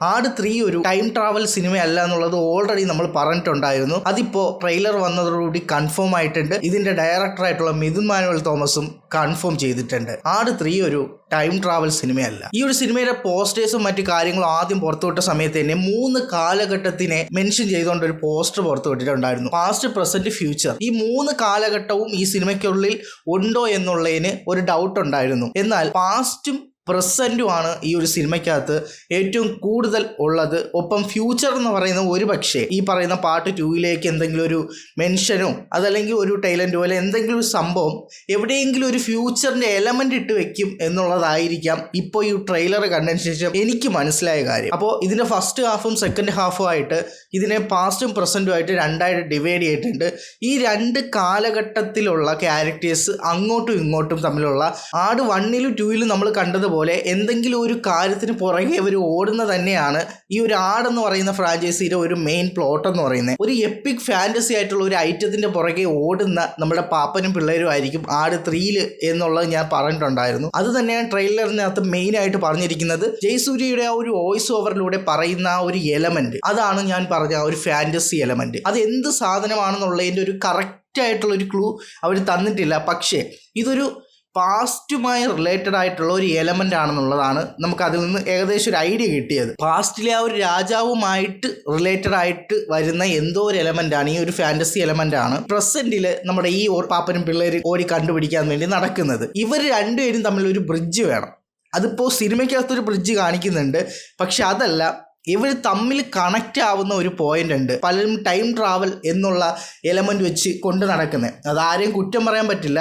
ആട് 3 ഒരു time travel സിനിമയല്ല എന്നുള്ളത് ഓൾറെഡി നമ്മൾ പറഞ്ഞിട്ടുണ്ടായിരുന്നു. അതിപ്പോൾ ട്രെയിലർ വന്നതോടുകൂടി കൺഫേം ആയിട്ടുണ്ട്. ഇതിന്റെ ഡയറക്ടറായിട്ടുള്ള മിഥുൻ മാനുവൽ തോമസും കൺഫേം ചെയ്തിട്ടുണ്ട്. ആട് 3 ഒരു ടൈം ട്രാവൽ സിനിമയല്ല. ഈ ഒരു സിനിമയുടെ പോസ്റ്റേഴ്സും മറ്റു കാര്യങ്ങളും ആദ്യം പുറത്തുവിട്ട സമയത്ത് തന്നെ 3 കാലഘട്ടത്തിനെ മെൻഷൻ ചെയ്തുകൊണ്ട് ഒരു പോസ്റ്റർ പുറത്തുവിട്ടിട്ടുണ്ടായിരുന്നു. Past, present, future. ഈ 3 കാലഘട്ടവും ഈ സിനിമയ്ക്കുള്ളിൽ ഉണ്ടോ എന്നുള്ളതിന് ഒരു ഡൗട്ട് ഉണ്ടായിരുന്നു. എന്നാൽ പാസ്റ്റും പ്രസന്റുമാണ് ഈ ഒരു സിനിമയ്ക്കകത്ത് ഏറ്റവും കൂടുതൽ ഉള്ളത്. ഒപ്പം ഫ്യൂച്ചർ എന്ന് പറയുന്ന ഒരു പക്ഷേ ഈ പറയുന്ന പാർട്ട് 2 എന്തെങ്കിലും ഒരു മെൻഷനോ അതല്ലെങ്കിൽ ഒരു ടൈലൻറ്റോ അല്ലെ എന്തെങ്കിലും ഒരു സംഭവം എവിടെയെങ്കിലും ഒരു ഫ്യൂച്ചറിന്റെ എലമെന്റ് ഇട്ട് വെക്കും എന്നുള്ളതായിരിക്കാം ഇപ്പോൾ ഈ ട്രെയിലർ കണ്ടതിന് ശേഷം എനിക്ക് മനസ്സിലായ കാര്യം. അപ്പോൾ ഇതിന്റെ ഫസ്റ്റ് ഹാഫും സെക്കൻഡ് ഹാഫും ആയിട്ട് ഇതിനെ പാസ്റ്റും പ്രസന്റും ആയിട്ട് രണ്ടായിട്ട് ഡിവൈഡ് ചെയ്തിട്ടുണ്ട്. ഈ 2 കാലഘട്ടത്തിലുള്ള ക്യാരക്ടേഴ്സ് അങ്ങോട്ടും ഇങ്ങോട്ടും തമ്മിലുള്ള ആട് 1ലും 2ലും നമ്മൾ കണ്ടത് പോലെ എന്തെങ്കിലും ഒരു കാര്യത്തിന് പുറകെ അവർ ഓടുന്ന തന്നെയാണ് ഈ ഒരു ആടെന്ന് പറയുന്ന ഫ്രാഞ്ചൈസിയുടെ ഒരു മെയിൻ പ്ലോട്ട് എന്ന് പറയുന്നത്. ഒരു എപ്പിക് ഫാന്റസി ആയിട്ടുള്ള ഒരു ഐറ്റത്തിന്റെ പുറകെ ഓടുന്ന നമ്മുടെ പാപ്പനും പിള്ളേരും ആയിരിക്കും ആട് 3 എന്നുള്ളത് ഞാൻ പറഞ്ഞിട്ടുണ്ടായിരുന്നു. അത് തന്നെയാണ് ട്രെയിലറിനകത്ത് മെയിൻ ആയിട്ട് പറഞ്ഞിരിക്കുന്നത്. ജയസൂര്യയുടെ ആ ഒരു വോയിസ് ഓവറിലൂടെ പറയുന്ന ആ ഒരു എലമെന്റ്, അതാണ് ഞാൻ പറഞ്ഞ ആ ഒരു ഫാന്റസി എലമെന്റ്. അത് എന്ത് സാധനമാണെന്നുള്ളതിന്റെ ഒരു കറക്റ്റ് ആയിട്ടുള്ള ഒരു ക്ലൂ അവർ തന്നിട്ടില്ല. പക്ഷേ ഇതൊരു പാസ്റ്റുമായി റിലേറ്റഡ് ആയിട്ടുള്ള ഒരു എലമെന്റ് ആണെന്നുള്ളതാണ് നമുക്ക് അതിൽ നിന്ന് ഏകദേശം ഒരു ഐഡിയ കിട്ടിയത്. പാസ്റ്റിലെ ആ ഒരു രാജാവുമായിട്ട് റിലേറ്റഡ് ആയിട്ട് വരുന്ന എന്തോ ഒരു എലമെന്റ് ആണ്, ഈ ഒരു ഫാന്റസി എലമെന്റ് ആണ് പ്രസന്റിൽ നമ്മുടെ ഈ പാപ്പനും പിള്ളേർ ഓടി കണ്ടുപിടിക്കാൻ വേണ്ടി നടക്കുന്നത്. ഇവർ രണ്ടുപേരും തമ്മിൽ ഒരു ബ്രിഡ്ജ് വേണം. അതിപ്പോൾ സിനിമയ്ക്കകത്തൊരു ബ്രിഡ്ജ് കാണിക്കുന്നുണ്ട്, പക്ഷെ അതല്ല, ഇവർ തമ്മിൽ കണക്റ്റ് ആവുന്ന ഒരു പോയിന്റ് ഉണ്ട്. പലരും ടൈം ട്രാവൽ എന്നുള്ള എലമെന്റ് വെച്ച് കൊണ്ട് നടക്കുന്നത്. അതാരെയും കുറ്റം പറയാൻ പറ്റില്ല.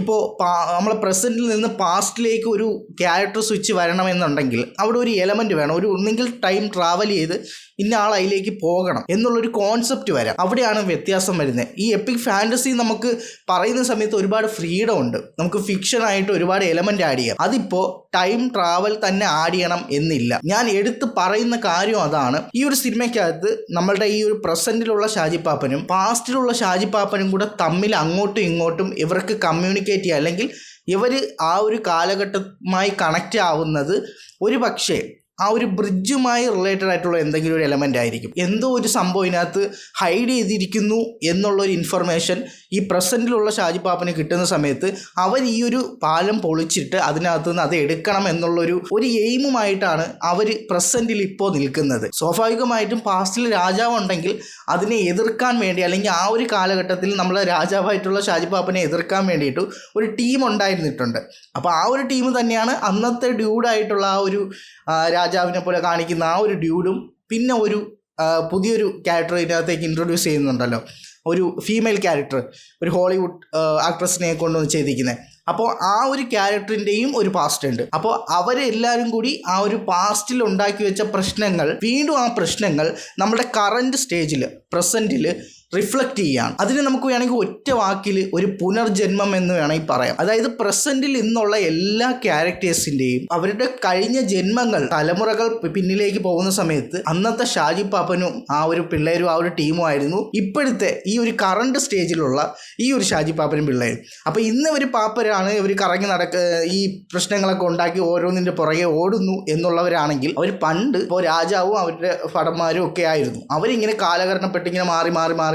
ഇപ്പോൾ നമ്മൾ പ്രസൻറ്റിൽ നിന്ന് പാസ്റ്റിലേക്ക് ഒരു ക്യാരക്ടർ സ്വിച്ച് വരണമെന്നുണ്ടെങ്കിൽ അവിടെ ഒരു എലമെന്റ് വേണം. ഒന്നെങ്കിൽ ടൈം ട്രാവൽ ചെയ്ത് ഇന്ന ആൾ അതിലേക്ക് പോകണം എന്നുള്ളൊരു കോൺസെപ്റ്റ് വരാം. അവിടെയാണ് വ്യത്യാസം വരുന്നത്. ഈ എപ്പിക് ഫാന്റസി നമുക്ക് പറയുന്ന സമയത്ത് ഒരുപാട് ഫ്രീഡം ഉണ്ട്. നമുക്ക് ഫിക്ഷനായിട്ട് ഒരുപാട് എലമെന്റ് ആഡ് ചെയ്യാം. അതിപ്പോൾ ടൈം ട്രാവൽ തന്നെ ആഡ് ചെയ്യണം എന്നില്ല. ഞാൻ എടുത്ത് പറയുന്ന കാര്യം അതാണ്. ഈ ഒരു സിനിമയ്ക്കകത്ത് നമ്മളുടെ ഈ ഒരു പ്രസന്റിലുള്ള ഷാജിപ്പാപ്പനും പാസ്റ്റിലുള്ള ഷാജിപ്പാപ്പനും കൂടെ തമ്മിൽ അങ്ങോട്ടും ഇങ്ങോട്ടും ഇവർക്ക് കമ്മ്യൂണിക്കേറ്റ് ചെയ്യുക, അല്ലെങ്കിൽ ഇവർ ആ ഒരു കാലഘട്ടവുമായി കണക്റ്റ് ആവുന്നത് ഒരു പക്ഷേ ആ ഒരു ബ്രിഡ്ജുമായി റിലേറ്റഡ് ആയിട്ടുള്ള എന്തെങ്കിലും ഒരു എലമെൻ്റ് ആയിരിക്കും. എന്തോ ഒരു സംഭവം ഇതിനകത്ത് ഹൈഡ് ചെയ്തിരിക്കുന്നു എന്നുള്ളൊരു ഇൻഫർമേഷൻ ഈ പ്രസൻറ്റിലുള്ള ഷാജിപ്പാപ്പന് കിട്ടുന്ന സമയത്ത് അവർ ഈ ഒരു പാലം പൊളിച്ചിട്ട് അതിനകത്ത് നിന്ന് അത് എടുക്കണം എന്നുള്ളൊരു എയിമുമായിട്ടാണ് അവർ പ്രസൻറ്റിൽ ഇപ്പോൾ നിൽക്കുന്നത്. സ്വാഭാവികമായിട്ടും പാസ്റ്റിൽ രാജാവ് ഉണ്ടെങ്കിൽ അതിനെ എതിർക്കാൻ വേണ്ടി, അല്ലെങ്കിൽ ആ ഒരു കാലഘട്ടത്തിൽ നമ്മളെ രാജാവായിട്ടുള്ള ഷാജിപ്പാപ്പനെ എതിർക്കാൻ വേണ്ടിയിട്ട് ഒരു ടീം ഉണ്ടായിരുന്നിട്ടുണ്ട്. അപ്പോൾ ആ ഒരു ടീം തന്നെയാണ് അന്നത്തെ ഡ്യൂഡായിട്ടുള്ള ആ ഒരു രാജാവിനെ പോലെ കാണിക്കുന്ന ആ ഒരു ഡ്യൂഡും പിന്നെ ഒരു പുതിയൊരു ക്യാരക്ടർ ഇതിനകത്തേക്ക് ഇൻട്രൊഡ്യൂസ് ചെയ്യുന്നുണ്ടല്ലോ, ഒരു ഫീമെയിൽ ക്യാരക്ടർ, ഒരു ഹോളിവുഡ് ആക്ട്രസിനെ കൊണ്ടുവന്ന് ചെയ്തിരിക്കുന്നത്. അപ്പോൾ ആ ഒരു ക്യാരക്ടറിൻ്റെയും ഒരു പാസ്റ്റ് ഉണ്ട്. അപ്പോൾ അവരെല്ലാവരും കൂടി ആ ഒരു പാസ്റ്റിൽ ഉണ്ടാക്കി വെച്ച പ്രശ്നങ്ങൾ, വീണ്ടും ആ പ്രശ്നങ്ങൾ നമ്മുടെ കറൻറ്റ് സ്റ്റേജിൽ പ്രസൻറ്റിൽ റിഫ്ലക്റ്റ് ചെയ്യുകയാണ്. അതിന് നമുക്ക് വേണമെങ്കിൽ ഒറ്റ വാക്കിൽ ഒരു പുനർജന്മം എന്ന് വേണമെങ്കിൽ പറയാം. അതായത് പ്രസൻറ്റിൽ ഇന്നുള്ള എല്ലാ ക്യാരക്ടേഴ്സിൻ്റെയും അവരുടെ കഴിഞ്ഞ ജന്മങ്ങൾ, തലമുറകൾ പിന്നിലേക്ക് പോകുന്ന സമയത്ത് അന്നത്തെ ഷാജിപ്പാപ്പനും ആ ഒരു പിള്ളേരും ആ ഒരു ടീമും ആയിരുന്നു ഇപ്പോഴത്തെ ഈ ഒരു കറണ്ട് സ്റ്റേജിലുള്ള ഈ ഒരു ഷാജിപ്പാപ്പനും പിള്ളേരും. അപ്പോൾ ഇന്ന് ഒരു പാപ്പരാണ് ഇവർ കറങ്ങി ഈ പ്രശ്നങ്ങളൊക്കെ ഉണ്ടാക്കി ഓരോന്നിൻ്റെ പുറകെ ഓടുന്നു എന്നുള്ളവരാണെങ്കിൽ അവർ പണ്ട് ഇപ്പോൾ രാജാവും അവരുടെ ഭടന്മാരും ഒക്കെ ആയിരുന്നു. അവരിങ്ങനെ കാലഘട്ടപ്പെട്ടിങ്ങനെ മാറി മാറി മാറി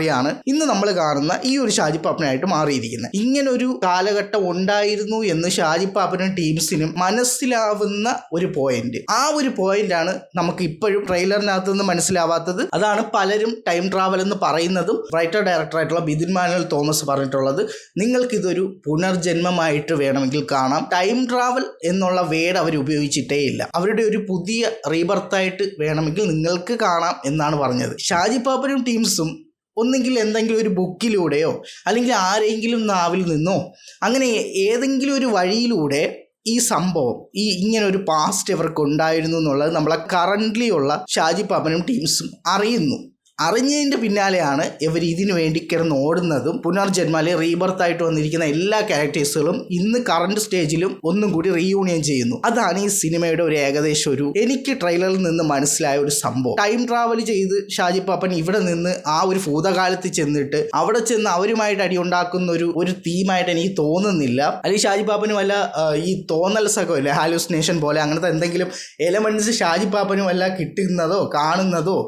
ഇന്ന് നമ്മൾ കാണുന്ന ഈ ഒരു ഷാജിപ്പാപ്പനായിട്ട് മാറിയിരിക്കുന്നത്. ഇങ്ങനൊരു കാലഘട്ടം ഉണ്ടായിരുന്നു എന്ന് ഷാജിപ്പാപ്പനും ടീംസിനും മനസ്സിലാവുന്ന ഒരു പോയിന്റ്. ആ ഒരു പോയിന്റാണ് നമുക്ക് ഇപ്പോഴും ട്രെയിലറിനകത്ത് നിന്ന് മനസ്സിലാവാത്തത്. അതാണ് പലരും ടൈം ട്രാവൽ എന്ന് പറയുന്നതും റൈറ്റർ ഡയറക്ടറായിട്ടുള്ള മിഥുൻ മാനുവൽ തോമസ് പറഞ്ഞിട്ടുള്ളത്. നിങ്ങൾക്കിതൊരു പുനർജന്മമായിട്ട് വേണമെങ്കിൽ കാണാം. ടൈം ട്രാവൽ എന്നുള്ള വേർഡ് അവർ ഉപയോഗിച്ചിട്ടേ ഇല്ല. അവരുടെ ഒരു പുതിയ റീബർത്തായിട്ട് വേണമെങ്കിൽ നിങ്ങൾക്ക് കാണാം എന്നാണ് പറഞ്ഞത്. ഷാജിപ്പാപ്പനും ടീംസും ഒന്നെങ്കിൽ എന്തെങ്കിലും ഒരു ബുക്കിലൂടെയോ അല്ലെങ്കിൽ ആരെങ്കിലും നാവിൽ നിന്നോ അങ്ങനെ ഏതെങ്കിലും ഒരു വഴിയിലൂടെ ഈ സംഭവം, ഇങ്ങനെ ഒരു പാസ്റ്റ് ഇവർക്ക് ഉണ്ടായിരുന്നു എന്നുള്ളത് നമ്മളെ കറൻ്റ്ലി ഉള്ള ഷാജിപ്പാപ്പനും ടീംസും അറിയുന്നു. അറിഞ്ഞതിൻ്റെ പിന്നാലെയാണ് ഇവർ ഇതിനു വേണ്ടി കിടന്ന് ഓടുന്നതും പുനർജന്മാലെ റീബർത്തായിട്ട് വന്നിരിക്കുന്ന എല്ലാ ക്യാരക്ടേഴ്സുകളും ഇന്ന് കറണ്ട് സ്റ്റേജിലും ഒന്നും കൂടി റീയൂണിയൻ ചെയ്യുന്നു. അതാണ് ഈ സിനിമയുടെ ഒരു ഏകദേശം എനിക്ക് ട്രെയിലറിൽ നിന്ന് മനസ്സിലായ ഒരു സംഭവം. ടൈം ട്രാവൽ ചെയ്ത് ഷാജി പാപ്പൻ ഇവിടെ നിന്ന് ആ ഒരു ഭൂതകാലത്ത് ചെന്നിട്ട് അവിടെ ചെന്ന് അവരുമായിട്ട് അടി ഉണ്ടാക്കുന്ന ഒരു തീമായിട്ട് എനിക്ക് തോന്നുന്നില്ല. അല്ലെങ്കിൽ ഷാജി പാപ്പനും വല്ല ഈ തോന്നൽസൊക്കെ ഇല്ലേ, ഹാലൂസിനേഷൻ പോലെ അങ്ങനത്തെ എന്തെങ്കിലും എലമെന്റ്സ് ഷാജി പാപ്പനും വല്ല കിട്ടുന്നതോ കാണുന്നതോ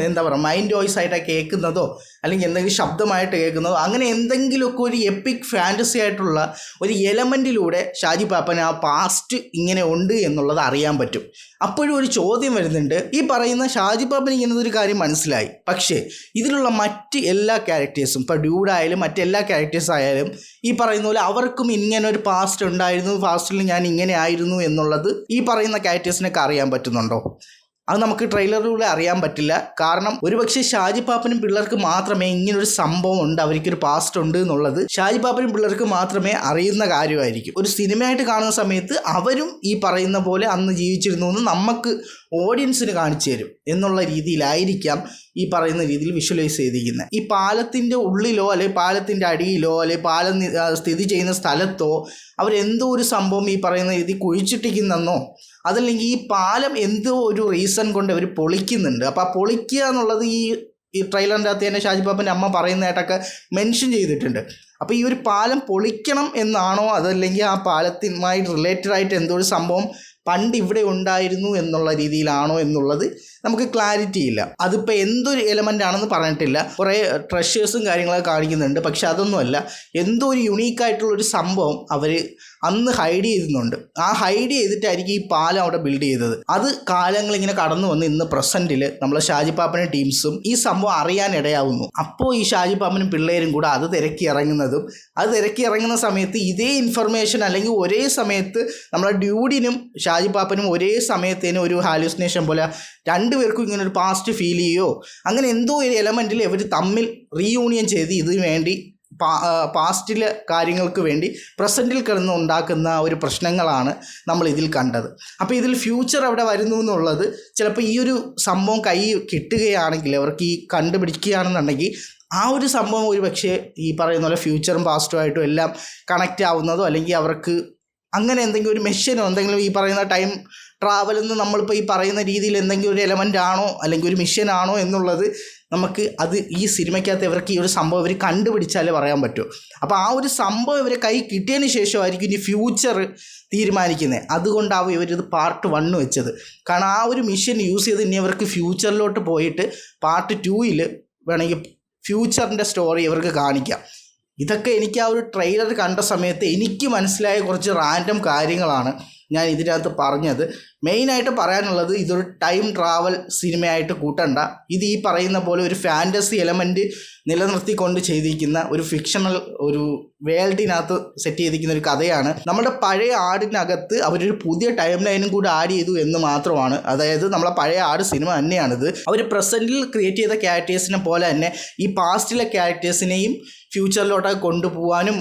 എന്താ പറയുക മൈൻഡ് വോയിസ് ആയിട്ട് കേൾക്കുന്നതോ അല്ലെങ്കിൽ എന്തെങ്കിലും ശബ്ദമായിട്ട് കേൾക്കുന്നതോ അങ്ങനെ എന്തെങ്കിലുമൊക്കെ ഒരു എപ്പിക് ഫാൻറ്റസി ആയിട്ടുള്ള ഒരു എലമെൻറ്റിലൂടെ ഷാജി പാപ്പന് ആ പാസ്റ്റ് ഇങ്ങനെ ഉണ്ട് എന്നുള്ളത് അറിയാൻ പറ്റും. അപ്പോഴും ഒരു ചോദ്യം വരുന്നുണ്ട്, ഈ പറയുന്ന ഷാജി പാപ്പന് ഇങ്ങനത്തെ ഒരു കാര്യം മനസ്സിലായി, പക്ഷേ ഇതിലുള്ള മറ്റ് എല്ലാ ക്യാരക്ടേഴ്സും ഇപ്പോൾ ഡ്യൂഡായാലും മറ്റെല്ലാ ക്യാരക്ടേഴ്സ് ആയാലും ഈ പറയുന്ന പോലെ അവർക്കും ഇങ്ങനെ ഒരു പാസ്റ്റ് ഉണ്ടായിരുന്നു, പാസ്റ്റിൽ ഞാൻ ഇങ്ങനെ ആയിരുന്നു എന്നുള്ളത് ഈ പറയുന്ന ക്യാരക്ടേഴ്സിനൊക്കെ അറിയാൻ പറ്റുന്നുണ്ടോ? അത് നമുക്ക് ട്രെയിലറിലൂടെ അറിയാൻ പറ്റില്ല. കാരണം ഒരുപക്ഷെ ഷാജി പാപ്പനും പിള്ളേർക്ക് മാത്രമേ ഇങ്ങനൊരു സംഭവം ഉണ്ട്, അവർക്കൊരു പാസ്റ്റ് ഉണ്ട് എന്നുള്ളത് ഷാജി പാപ്പനും പിള്ളേർക്ക് മാത്രമേ അറിയുന്ന കാര്യമായിരിക്കും. ഒരു സിനിമയായിട്ട് കാണുന്ന സമയത്ത് അവരും ഈ പറയുന്ന പോലെ അന്ന് ജീവിച്ചിരുന്നു എന്ന് നമുക്ക് ഓഡിയൻസിന് കാണിച്ചു തരും എന്നുള്ള രീതിയിലായിരിക്കാം ഈ പറയുന്ന രീതിയിൽ വിഷ്വലൈസ് ചെയ്തിരിക്കുന്നത്. ഈ പാലത്തിൻ്റെ ഉള്ളിലോ അല്ലെങ്കിൽ പാലത്തിൻ്റെ അടിയിലോ അല്ലെങ്കിൽ പാലം സ്ഥിതി ചെയ്യുന്ന സ്ഥലത്തോ അവരെന്തോ ഒരു സംഭവം ഈ പറയുന്ന രീതി കുഴിച്ചിട്ടിരിക്കുന്നെന്നോ അതല്ലെങ്കിൽ ഈ പാലം എന്തോ ഒരു റീസൺ കൊണ്ട് അവർ പൊളിക്കുന്നുണ്ട്. അപ്പോൾ ആ പൊളിക്കുക എന്നുള്ളത് ഈ ട്രെയിലറിൻ്റെ അകത്ത് തന്നെ ഷാജി പാപ്പൻ്റെ അമ്മ പറയുന്നതായിട്ടൊക്കെ മെൻഷൻ ചെയ്തിട്ടുണ്ട്. അപ്പോൾ ഈ ഒരു പാലം പൊളിക്കണം എന്നാണോ അതല്ലെങ്കിൽ ആ പാലത്തിനുമായി റിലേറ്റഡ് ആയിട്ട് എന്തോ ഒരു സംഭവം പണ്ട് ഇവിടെ ഉണ്ടായിരുന്നു എന്നുള്ള രീതിയിലാണോ എന്നുള്ളത് നമുക്ക് ക്ലാരിറ്റി ഇല്ല. അതിപ്പോൾ എന്തൊരു എലമെൻ്റ് ആണെന്ന് പറഞ്ഞിട്ടില്ല. കുറേ ട്രഷേഴ്സും കാര്യങ്ങളൊക്കെ കാണിക്കുന്നുണ്ട്, പക്ഷെ അതൊന്നുമല്ല, എന്തോ ഒരു യുണീക്കായിട്ടുള്ളൊരു സംഭവം അവർ അന്ന് ഹൈഡ് ചെയ്യുന്നുണ്ട്. ആ ഹൈഡ് ചെയ്തിട്ടായിരിക്കും ഈ പാലം അവിടെ ബിൽഡ് ചെയ്തത്. അത് കാലങ്ങളിങ്ങനെ കടന്നു വന്ന് ഇന്ന് പ്രസൻറ്റിൽ നമ്മളെ ഷാജി പാപ്പനും ടീംസും ഈ സംഭവം അറിയാനിടയാവുന്നു. അപ്പോൾ ഈ ഷാജി പാപ്പനും പിള്ളേരും കൂടെ അത് തിരക്കി ഇറങ്ങുന്ന സമയത്ത് ഇതേ ഇൻഫർമേഷൻ അല്ലെങ്കിൽ ഒരേ സമയത്ത് നമ്മളെ ഡ്യൂഡിനും ഷാജി പാപ്പനും ഒരേ സമയത്തേനും ഒരു ഹാലൂസിനേഷൻ പോലെ രണ്ടുപേർക്കും ഇങ്ങനെ ഒരു പാസ്റ്റ് ഫീൽ ചെയ്യുകയോ അങ്ങനെ എന്തോ ഒരു എലമെൻറ്റിൽ ഇവർ തമ്മിൽ റീയൂണിയൻ ചെയ്ത് ഇതിനു വേണ്ടി പാസ്റ്റിലെ കാര്യങ്ങൾക്ക് വേണ്ടി പ്രസൻറ്റിൽ കിടന്ന് ഉണ്ടാക്കുന്ന ഒരു പ്രശ്നങ്ങളാണ് നമ്മൾ ഇതിൽ കണ്ടത്. അപ്പോൾ ഇതിൽ ഫ്യൂച്ചർ അവിടെ വരുന്നു എന്നുള്ളത് ചിലപ്പോൾ ഈ ഒരു സംഭവം കൈ കിട്ടുകയാണെങ്കിൽ അവർക്ക് ഈ കണ്ടുപിടിക്കുകയാണെന്നുണ്ടെങ്കിൽ ആ ഒരു സംഭവം ഒരു പക്ഷേ ഈ പറയുന്ന പോലെ ഫ്യൂച്ചറും പാസ്റ്റുമായിട്ടും എല്ലാം കണക്റ്റ് ആവുന്നതോ അല്ലെങ്കിൽ അവർക്ക് അങ്ങനെ എന്തെങ്കിലും ഒരു മെഷീനോ എന്തെങ്കിലും ഈ പറയുന്ന ടൈം ട്രാവൽ എന്ന് നമ്മളിപ്പോൾ ഈ പറയുന്ന രീതിയിൽ എന്തെങ്കിലും ഒരു എലമെൻ്റ് ആണോ അല്ലെങ്കിൽ ഒരു മിഷൻ ആണോ എന്നുള്ളത് നമുക്ക് അത് ഈ സിനിമയ്ക്കകത്ത് ഇവർക്ക് ഈ ഒരു സംഭവം ഇവർ കണ്ടുപിടിച്ചാലേ പറയാൻ പറ്റൂ. അപ്പോൾ ആ ഒരു സംഭവം ഇവരെ കൈ കിട്ടിയതിന് ശേഷമായിരിക്കും ഇനി ഫ്യൂച്ചർ തീരുമാനിക്കുന്നത്. അതുകൊണ്ടാവും ഇവരിത് പാർട്ട് 1 വെച്ചത്. കാരണം ആ ഒരു മിഷൻ യൂസ് ചെയ്ത് ഇനി അവർക്ക് ഫ്യൂച്ചറിലോട്ട് പോയിട്ട് പാർട്ട് 2 വേണമെങ്കിൽ ഫ്യൂച്ചറിൻ്റെ സ്റ്റോറി ഇവർക്ക് കാണിക്കാം. ഇതൊക്കെ എനിക്ക് ആ ഒരു ട്രെയിലർ കണ്ട സമയത്ത് എനിക്ക് മനസ്സിലായ കുറച്ച് റാൻഡം കാര്യങ്ങളാണ് ഞാൻ ഇതിനകത്ത് പറഞ്ഞത്. മെയിനായിട്ട് പറയാനുള്ളത് ഇതൊരു ടൈം ട്രാവൽ സിനിമയായിട്ട് കൂട്ടണ്ട. ഇത് ഈ പറയുന്ന പോലെ ഒരു ഫാൻറ്റസി എലമെൻറ്റ് നിലനിർത്തിക്കൊണ്ട് ചെയ്തിരിക്കുന്ന ഒരു ഫിക്ഷണൽ ഒരു വേൾഡിനകത്ത് സെറ്റ് ചെയ്തിരിക്കുന്ന ഒരു കഥയാണ്. നമ്മുടെ പഴയ ആടിനകത്ത് അവരൊരു പുതിയ ടൈം ലൈനും കൂടി ആഡ് ചെയ്തു എന്ന് മാത്രമാണ്. അതായത് നമ്മളെ പഴയ ആട് സിനിമ തന്നെയാണിത്. അവർ പ്രസൻറ്റിൽ ക്രിയേറ്റ് ചെയ്ത ക്യാരക്ടേഴ്സിനെ പോലെ തന്നെ ഈ പാസ്റ്റിലെ ക്യാരക്ടേഴ്സിനെയും ഫ്യൂച്ചറിലോട്ടൊക്കെ കൊണ്ടുപോകാനും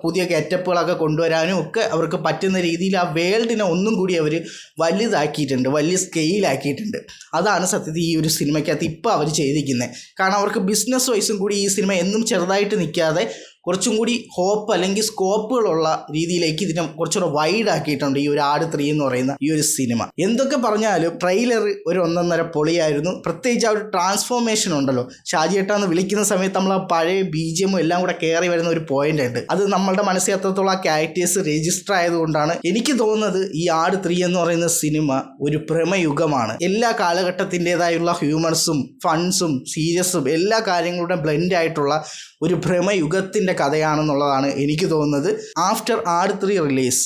പുതിയ ഗെറ്റപ്പുകളൊക്കെ കൊണ്ടുവരാനും ഒക്കെ അവർക്ക് പറ്റുന്ന രീതിയിൽ ആ വേൾഡിനെ ഒന്നും കൂടി അവർ വലുതാക്കിയിട്ടുണ്ട്, വലിയ സ്കെയിലാക്കിയിട്ടുണ്ട്. അതാണ് സത്യത്തിൽ ഈ ഒരു സിനിമയ്ക്കകത്ത് ഇപ്പോൾ അവർ ചെയ്തിരിക്കുന്നത്. കാരണം അവർക്ക് ബിസിനസ് വൈസും കൂടി ഈ സിനിമ എന്നും ചെറുതായിട്ട് നിൽക്കാതെ കുറച്ചും കൂടി ഹോപ്പ് അല്ലെങ്കിൽ സ്കോപ്പുകളുള്ള രീതിയിലേക്ക് ഇതിനെ കുറച്ചുകൂടെ വൈഡ് ആക്കിയിട്ടുണ്ട് ഈ ഒരു ആട് 3 എന്ന് പറയുന്ന ഈ ഒരു സിനിമ. എന്തൊക്കെ പറഞ്ഞാലും ട്രെയിലർ ഒരു 1.5 പൊളിയായിരുന്നു. പ്രത്യേകിച്ച് ആ ഒരു ട്രാൻസ്ഫോർമേഷൻ ഉണ്ടല്ലോ, ഷാജിയേട്ടാന്ന് വിളിക്കുന്ന സമയത്ത് നമ്മൾ ആ പഴയ BGM എല്ലാം കൂടെ കയറി വരുന്ന ഒരു പോയിന്റ് ഉണ്ട്. അത് നമ്മളുടെ മനസ്സിൽ അത്രത്തോളം ആ ക്യാരക്ടേഴ്സ് രജിസ്റ്റർ ആയതുകൊണ്ടാണ് എനിക്ക് തോന്നുന്നത് ഈ ആട് 3 എന്ന് പറയുന്ന സിനിമ ഒരു ഭ്രമയുഗമാണ്. എല്ലാ കാലഘട്ടത്തിൻ്റെതായുള്ള ഹ്യൂമർസും ഫൺസും സീരിയസും എല്ലാ കാര്യങ്ങളുടെ ബ്ലെൻഡ് ആയിട്ടുള്ള ഒരു ഭ്രമയുഗത്തിൻ്റെ കഥയാണെന്നുള്ളതാണ് എനിക്ക് തോന്നുന്നത്. ആഫ്റ്റർ ആട് 3 റിലീസ്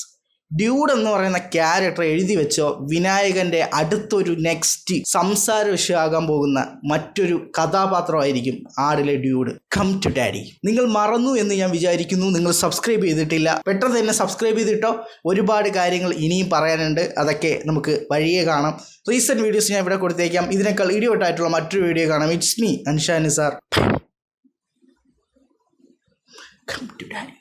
ഡ്യൂഡ് എന്ന് പറയുന്ന ക്യാരക്ടർ എഴുതി വെച്ചോ വിനായകൻ്റെ അടുത്തൊരു നെക്സ്റ്റ് സംസാര വിഷയമാകാൻ പോകുന്ന മറ്റൊരു കഥാപാത്രമായിരിക്കും ആടിലെ ഡ്യൂഡ്. Come to daddy. നിങ്ങൾ മറന്നു എന്ന് ഞാൻ വിചാരിക്കുന്നു. നിങ്ങൾ സബ്സ്ക്രൈബ് ചെയ്തിട്ടില്ല, പെട്ടെന്ന് തന്നെ സബ്സ്ക്രൈബ് ചെയ്തിട്ടോ. ഒരുപാട് കാര്യങ്ങൾ ഇനിയും പറയാനുണ്ട്, അതൊക്കെ നമുക്ക് വഴിയേ കാണാം. റീസെൻറ്റ് വീഡിയോസ് ഞാൻ ഇവിടെ കൊടുത്തേക്കാം. ഇതിനേക്കാൾ ഇടിയോട്ടായിട്ടുള്ള മറ്റൊരു വീഡിയോ കാണാം. It's me Ansha Nisar. Come to daddy.